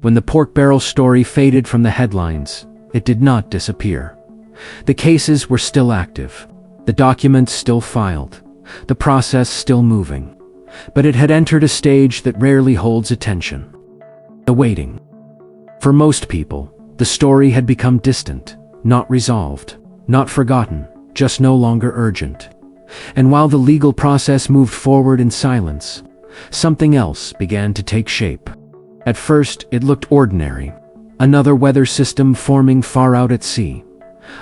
When the pork barrel story faded from the headlines, it did not disappear. The cases were still active, the documents still filed, the process still moving. But it had entered a stage that rarely holds attention. The waiting. For most people, the story had become distant, not resolved, not forgotten, just no longer urgent. And while the legal process moved forward in silence, something else began to take shape. At first, it looked ordinary. Another weather system forming far out at sea.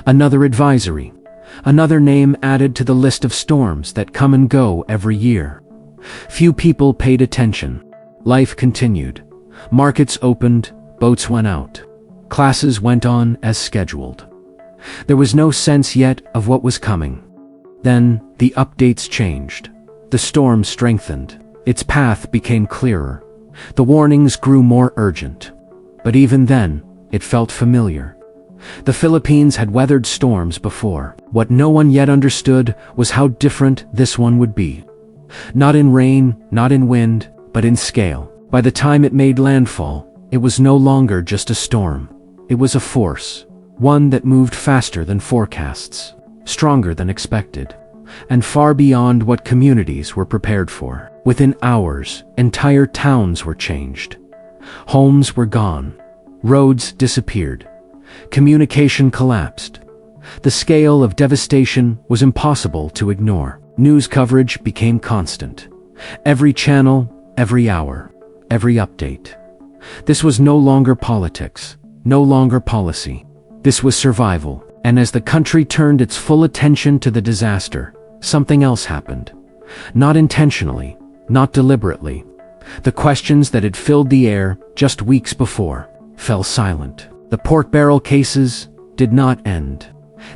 Another advisory. Another name added to the list of storms that come and go every year. Few people paid attention. Life continued. Markets opened, boats went out. Classes went on as scheduled. There was no sense yet of what was coming. Then, the updates changed. The storm strengthened. Its path became clearer. The warnings grew more urgent. But even then, it felt familiar. The Philippines had weathered storms before. What no one yet understood was how different this one would be. Not in rain, not in wind, but in scale. By the time it made landfall, it was no longer just a storm. It was a force, one that moved faster than forecasts, stronger than expected, and far beyond what communities were prepared for. Within hours, entire towns were changed. Homes were gone. Roads disappeared. Communication collapsed. The scale of devastation was impossible to ignore. News coverage became constant. Every channel, every hour, every update. This was no longer politics, no longer policy. This was survival. And as the country turned its full attention to the disaster, something else happened. Not intentionally, not deliberately. The questions that had filled the air just weeks before fell silent. The pork barrel cases did not end.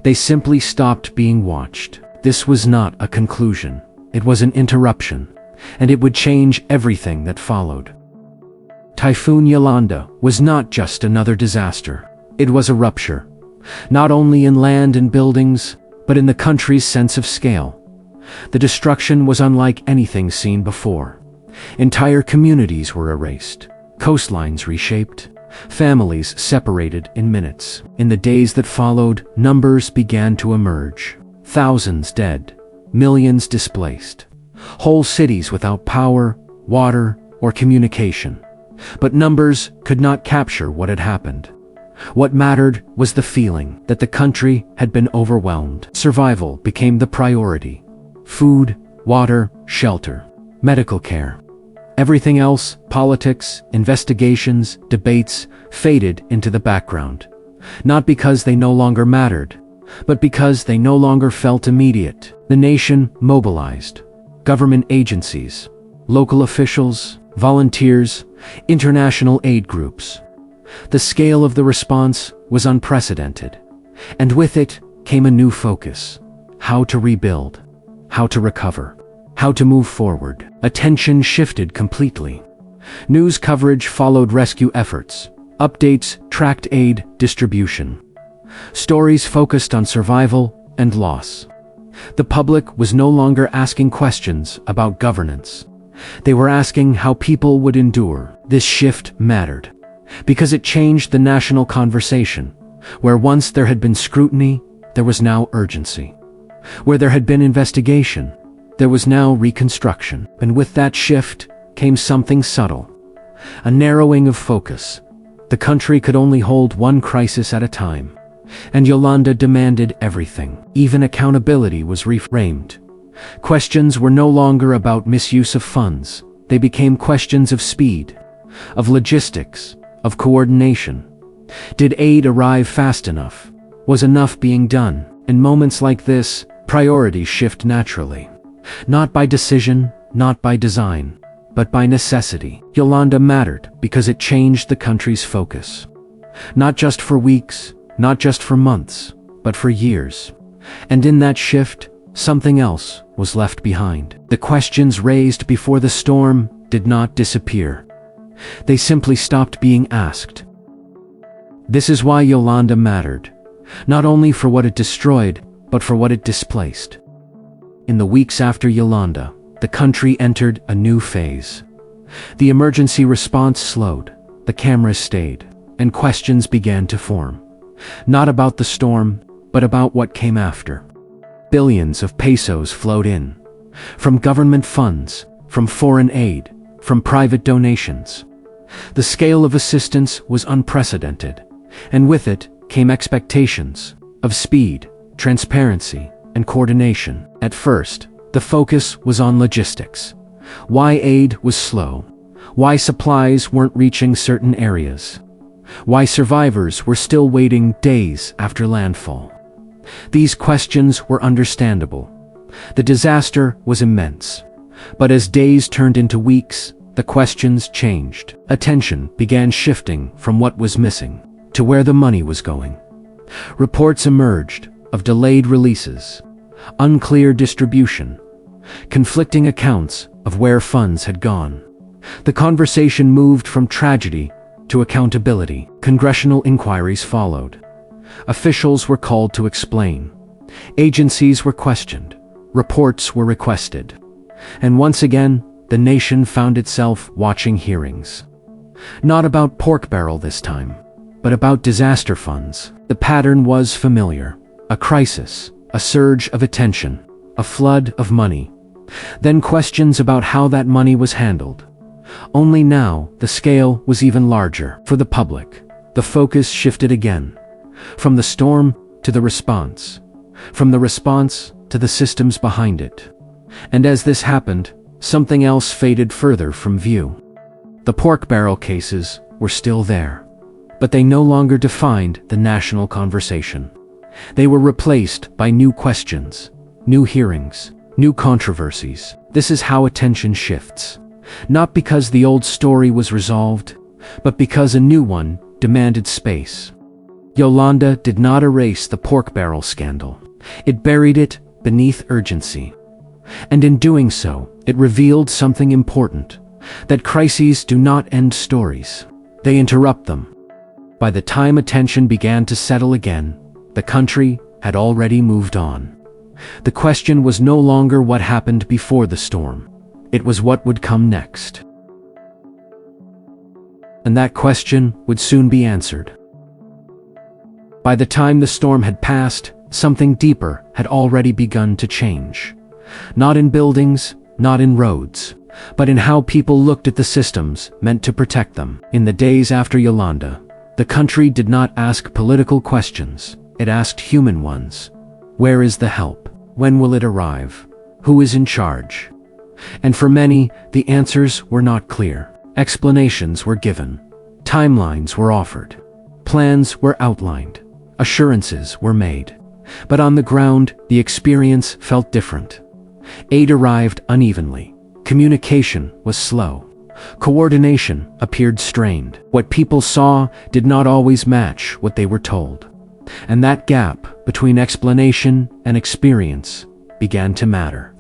They simply stopped being watched. This was not a conclusion. It was an interruption, and it would change everything that followed. Typhoon Yolanda was not just another disaster. It was a rupture, not only in land and buildings, but in the country's sense of scale. The destruction was unlike anything seen before. Entire communities were erased, coastlines reshaped, families separated in minutes. In the days that followed, numbers began to emerge. Thousands dead, millions displaced, whole cities without power, water, or communication. But numbers could not capture what had happened. What mattered was the feeling that the country had been overwhelmed. Survival became the priority. Food, water, shelter, medical care. Everything else, politics, investigations, debates, faded into the background. Not because they no longer mattered, but because they no longer felt immediate. The nation mobilized. Government agencies, local officials, volunteers, international aid groups. The scale of the response was unprecedented, and with it came a new focus: how to rebuild, how to recover, how to move forward. Attention shifted completely. News coverage followed rescue efforts. Updates tracked aid distribution. Stories focused on survival and loss. The public was no longer asking questions about governance. They were asking how people would endure. This shift mattered, because it changed the national conversation. Where once there had been scrutiny, there was now urgency. Where there had been investigation, there was now reconstruction. And with that shift came something subtle, a narrowing of focus. The country could only hold one crisis at a time, and Yolanda demanded everything. Even accountability was reframed. Questions were no longer about misuse of funds. They became questions of speed, of logistics, of coordination. Did aid arrive fast enough? Was enough being done? In moments like this, priorities shift naturally. Not by decision, not by design, but by necessity. Yolanda mattered because it changed the country's focus. Not just for weeks, not just for months, but for years. And in that shift, something else was left behind. The questions raised before the storm did not disappear. They simply stopped being asked. This is why Yolanda mattered, not only for what it destroyed, but for what it displaced. In the weeks after Yolanda, the country entered a new phase. The emergency response slowed. the cameras stayed, and questions began to form. Not about the storm, but about what came after. Billions of pesos flowed in. From government funds, from foreign aid, from private donations. The scale of assistance was unprecedented, and with it came expectations of speed, transparency, and coordination. At first, the focus was on logistics. Why aid was slow. Why supplies weren't reaching certain areas. Why survivors were still waiting days after landfall. These questions were understandable. The disaster was immense. But as days turned into weeks, the questions changed. Attention began shifting from what was missing to where the money was going. Reports emerged of delayed releases, unclear distribution, conflicting accounts of where funds had gone. The conversation moved from tragedy to accountability. Congressional inquiries followed. Officials were called to explain. Agencies were questioned. Reports were requested. And once again, the nation found itself watching hearings. Not about pork barrel this time, but about disaster funds. The pattern was familiar. A crisis, a surge of attention, a flood of money. Then questions about how that money was handled. Only now, the scale was even larger. For the public, the focus shifted again. From the storm to the response. From the response to the systems behind it. And as this happened, something else faded further from view. The pork barrel cases were still there, but they no longer defined the national conversation. They were replaced by new questions, new hearings, new controversies. This is how attention shifts. Not because the old story was resolved, but because a new one demanded space. Yolanda did not erase the pork barrel scandal. It buried it beneath urgency. And in doing so, it revealed something important, that crises do not end stories. They interrupt them. By the time attention began to settle again, the country had already moved on. The question was no longer what happened before the storm. It was what would come next. And that question would soon be answered. By the time the storm had passed, something deeper had already begun to change. Not in buildings, not in roads, but in how people looked at the systems meant to protect them. In the days after Yolanda, the country did not ask political questions, it asked human ones. Where is the help? When will it arrive? Who is in charge? And for many, the answers were not clear. Explanations were given. Timelines were offered. Plans were outlined. Assurances were made. But on the ground, the experience felt different. Aid arrived unevenly. Communication was slow. Coordination appeared strained. What people saw did not always match what they were told. And that gap between explanation and experience began to matter.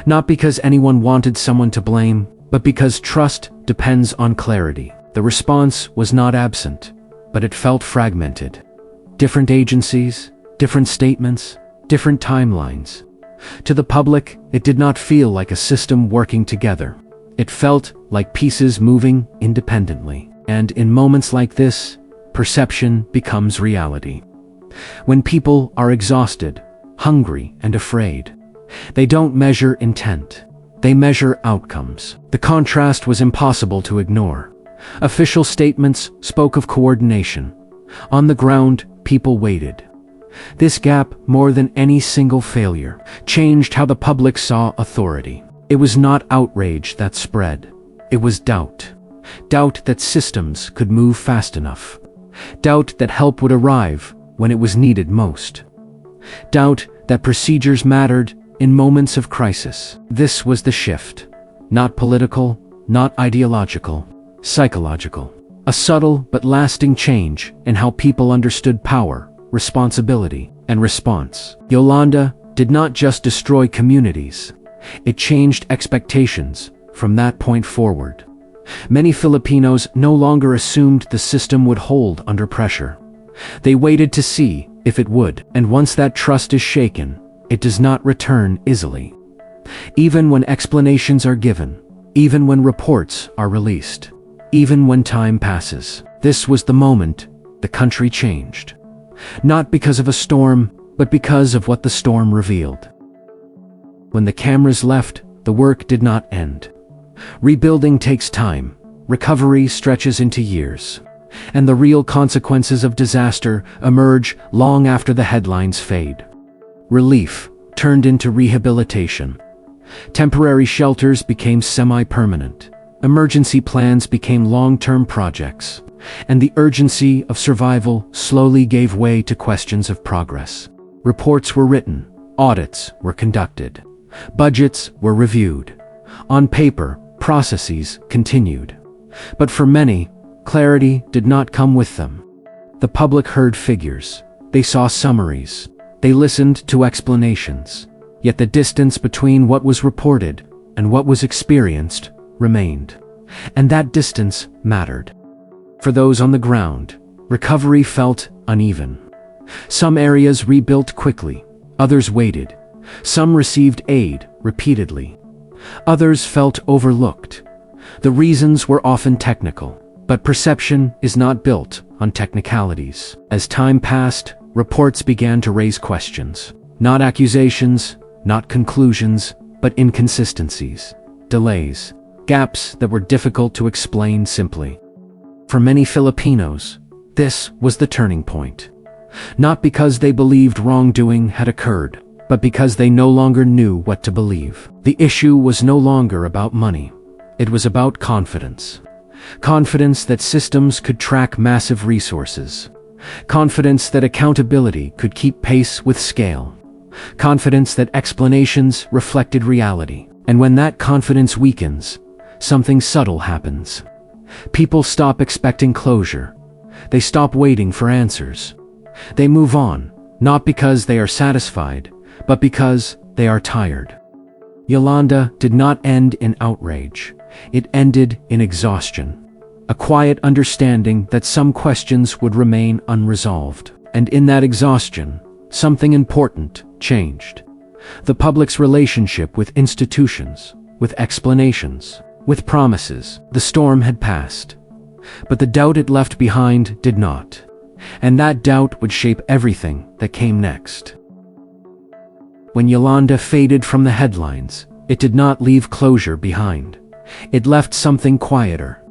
Not because anyone wanted someone to blame, but because trust depends on clarity. The response was not absent, but it felt fragmented. Different agencies, different statements, different timelines. To the public, it did not feel like a system working together. It felt like pieces moving independently. And in moments like this, perception becomes reality. When people are exhausted, hungry, and afraid, they don't measure intent. They measure outcomes. The contrast was impossible to ignore. Official statements spoke of coordination. On the ground, people waited. This gap, more than any single failure, changed how the public saw authority. It was not outrage that spread. It was doubt. Doubt that systems could move fast enough. Doubt that help would arrive when it was needed most. Doubt that procedures mattered in moments of crisis. This was the shift. Not political, not ideological, psychological. A subtle but lasting change in how people understood power, responsibility, and response. Yolanda did not just destroy communities. It changed expectations from that point forward. Many Filipinos no longer assumed the system would hold under pressure. They waited to see if it would, and once that trust is shaken, it does not return easily. Even when explanations are given, even when reports are released, even when time passes. This was the moment the country changed. Not because of a storm, but because of what the storm revealed. When the cameras left, the work did not end. Rebuilding takes time, recovery stretches into years, and the real consequences of disaster emerge long after the headlines fade. Relief turned into rehabilitation. Temporary shelters became semi-permanent. Emergency plans became long-term projects, and the urgency of survival slowly gave way to questions of progress. Reports were written, audits were conducted, budgets were reviewed. On paper, processes continued. But for many, clarity did not come with them. The public heard figures. They saw summaries. They listened to explanations. Yet the distance between what was reported and what was experienced remained. And that distance mattered. For those on the ground, recovery felt uneven. Some areas rebuilt quickly, others waited. Some received aid repeatedly. Others felt overlooked. The reasons were often technical, but perception is not built on technicalities. As time passed, reports began to raise questions. Not accusations, not conclusions, but inconsistencies, delays, gaps that were difficult to explain simply. For many Filipinos, this was the turning point. Not because they believed wrongdoing had occurred, but because they no longer knew what to believe. The issue was no longer about money. It was about confidence. Confidence that systems could track massive resources. Confidence that accountability could keep pace with scale. Confidence that explanations reflected reality. And when that confidence weakens, something subtle happens. People stop expecting closure. They stop waiting for answers. They move on, not because they are satisfied, but because they are tired. Yolanda did not end in outrage. It ended in exhaustion. A quiet understanding that some questions would remain unresolved. And in that exhaustion, something important changed. The public's relationship with institutions, with explanations, with promises. The storm had passed, but the doubt it left behind did not. And that doubt would shape everything that came next. When Yolanda faded from the headlines, it did not leave closure behind. It left something quieter,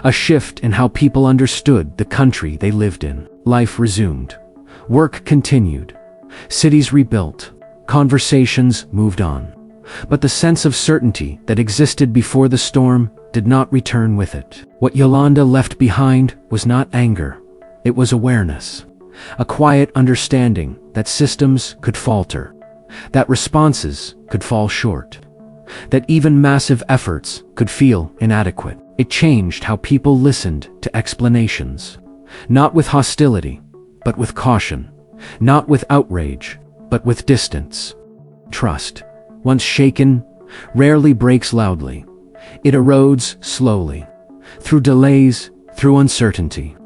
a shift in how people understood the country they lived in. Life resumed. Work continued. Cities rebuilt. Conversations moved on. But the sense of certainty that existed before the storm did not return with it. What Yolanda left behind was not anger. It was awareness. A quiet understanding that systems could falter, that responses could fall short, that even massive efforts could feel inadequate. It changed how people listened to explanations, not with hostility, but with caution, not with outrage, but with distance. Trust, once shaken, rarely breaks loudly. It erodes slowly, through delays, through uncertainty,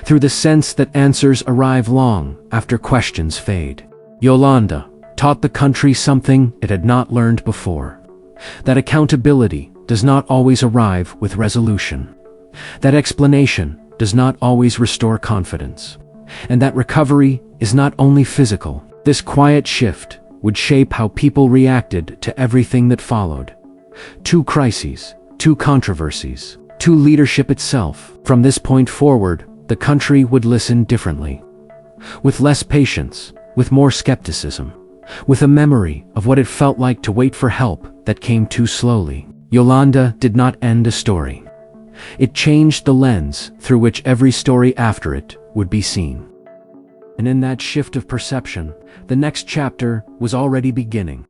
through the sense that answers arrive long after questions fade. Yolanda taught the country something it had not learned before, that accountability does not always arrive with resolution, that explanation does not always restore confidence, and that recovery is not only physical. This quiet shift would shape how people reacted to everything that followed. Two crises, two controversies, two leadership itself. From this point forward, the country would listen differently, with less patience, with more skepticism, with a memory of what it felt like to wait for help that came too slowly. Yolanda did not end a story. It changed the lens through which every story after it would be seen. And in that shift of perception, the next chapter was already beginning.